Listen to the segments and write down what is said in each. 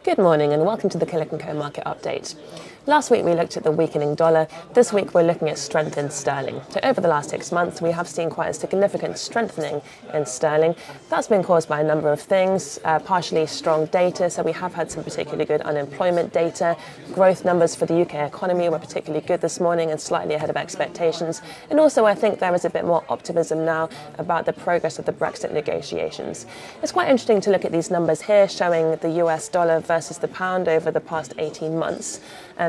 Good morning and welcome to the Killik & Co market update. Last week we looked at the weakening dollar. This week we're looking at strength in sterling. So over the last 6 months we have seen quite a significant strengthening in sterling. That's been caused by a number of things, partially strong data. So we have had some particularly good unemployment data. Growth numbers for the UK economy were particularly good this morning and slightly ahead of expectations. And also I think there is a bit more optimism now about the progress of the Brexit negotiations. It's quite interesting to look at these numbers here showing the US dollar versus the pound over the past 18 months.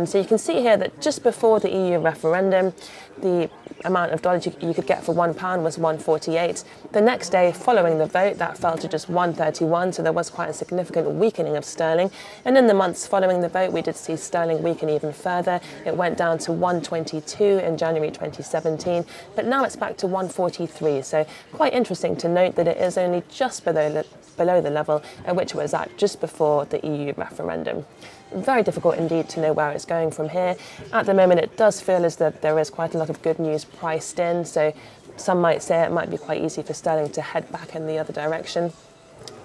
So you can see here that just before the EU referendum, the amount of dollars you could get for £1 was 1.48. The next day following the vote, that fell to just 1.31, so there was quite a significant weakening of sterling. And in the months following the vote, we did see sterling weaken even further. It went down to 1.22 in January 2017, but now it's back to 1.43. So quite interesting to note that it is only just below the level at which it was at just before the EU referendum. Very difficult indeed to know where it's going from here. At the moment it does feel as though there is quite a lot of good news priced in, so some might say it might be quite easy for sterling to head back in the other direction.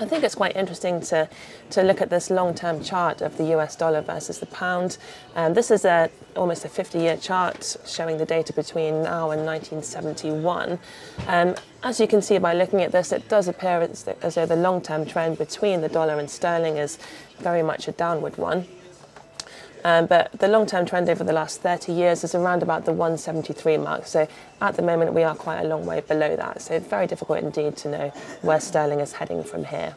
I think it's quite interesting to look at this long-term chart of the US dollar versus the pound. This is almost a 50-year chart showing the data between now and 1971. As you can see by looking at this, it does appear as though the long-term trend between the dollar and sterling is very much a downward one. But the long-term trend over the last 30 years is around about the 173 mark. So at the moment we are quite a long way below that. So very difficult indeed to know where sterling is heading from here.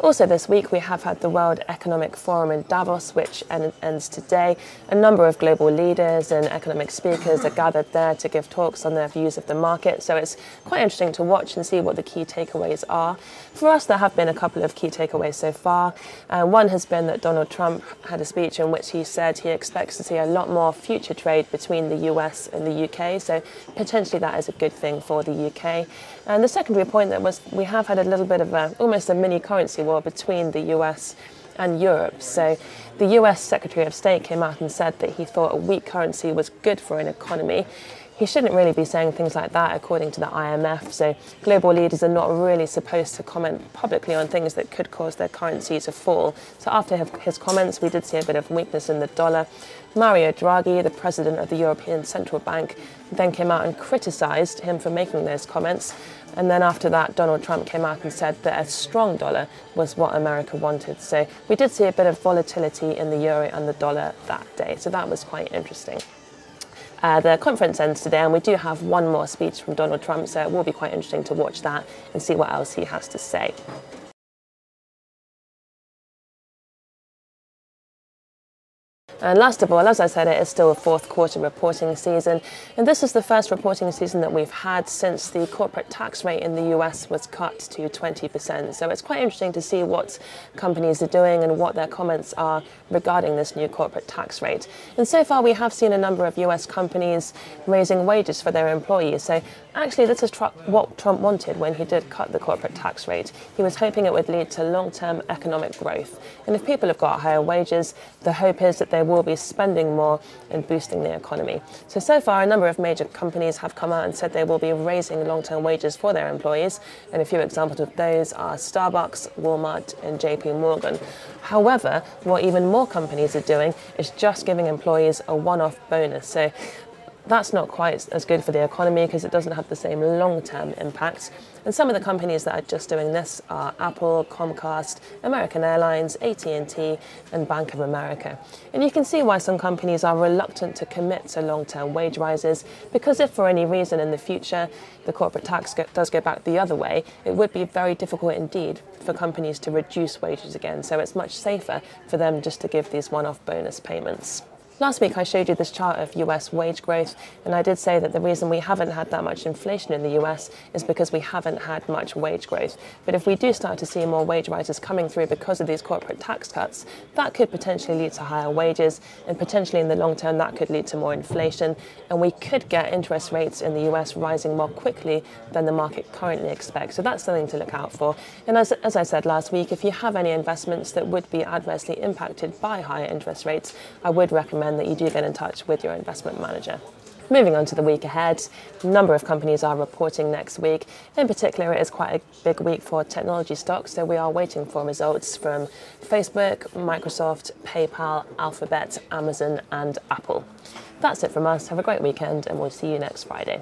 Also this week we have had the World Economic Forum in Davos, which ends today. A number of global leaders and economic speakers are gathered there to give talks on their views of the market. So it's quite interesting to watch and see what the key takeaways are. For us, there have been a couple of key takeaways so far. One has been that Donald Trump had a speech in which he said he expects to see a lot more future trade between the US and the UK. So potentially that is a good thing for the UK. And the secondary point that was we have had a little bit of almost a mini currency war between the US and Europe. So the US Secretary of State came out and said that he thought a weak currency was good for an economy. He shouldn't really be saying things like that according to the IMF, so global leaders are not really supposed to comment publicly on things that could cause their currency to fall. So after his comments, we did see a bit of weakness in the dollar. Mario Draghi, the president of the European Central Bank, then came out and criticised him for making those comments. And then after that, Donald Trump came out and said that a strong dollar was what America wanted. So we did see a bit of volatility in the euro and the dollar that day. So that was quite interesting. The conference ends today and we do have one more speech from Donald Trump, so it will be quite interesting to watch that and see what else he has to say. And last of all, as I said, it is still a fourth quarter reporting season. And this is the first reporting season that we've had since the corporate tax rate in the US was cut to 20%. So it's quite interesting to see what companies are doing and what their comments are regarding this new corporate tax rate. And so far, we have seen a number of US companies raising wages for their employees. So actually, this is what Trump wanted when he did cut the corporate tax rate. He was hoping it would lead to long-term economic growth. And if people have got higher wages, the hope is that they will be spending more and boosting the economy. So far, a number of major companies have come out and said they will be raising long-term wages for their employees. And a few examples of those are Starbucks, Walmart, and JP Morgan. However, what even more companies are doing is just giving employees a one-off bonus. So that's not quite as good for the economy because it doesn't have the same long-term impact. And some of the companies that are just doing this are Apple, Comcast, American Airlines, AT&T, and Bank of America. And you can see why some companies are reluctant to commit to long-term wage rises, because if for any reason in the future the corporate tax does go back the other way, it would be very difficult indeed for companies to reduce wages again. So it's much safer for them just to give these one-off bonus payments. Last week I showed you this chart of US wage growth, and I did say that the reason we haven't had that much inflation in the US is because we haven't had much wage growth. But if we do start to see more wage rises coming through because of these corporate tax cuts, that could potentially lead to higher wages, and potentially in the long term that could lead to more inflation, and we could get interest rates in the US rising more quickly than the market currently expects. So that's something to look out for. And as I said last week, if you have any investments that would be adversely impacted by higher interest rates, I would recommend recommend that you do get in touch with your investment manager. Moving on to the week ahead, a number of companies are reporting next week. In particular, it is quite a big week for technology stocks, so we are waiting for results from Facebook, Microsoft, PayPal, Alphabet, Amazon and Apple. That's it from us. Have a great weekend and we'll see you next Friday.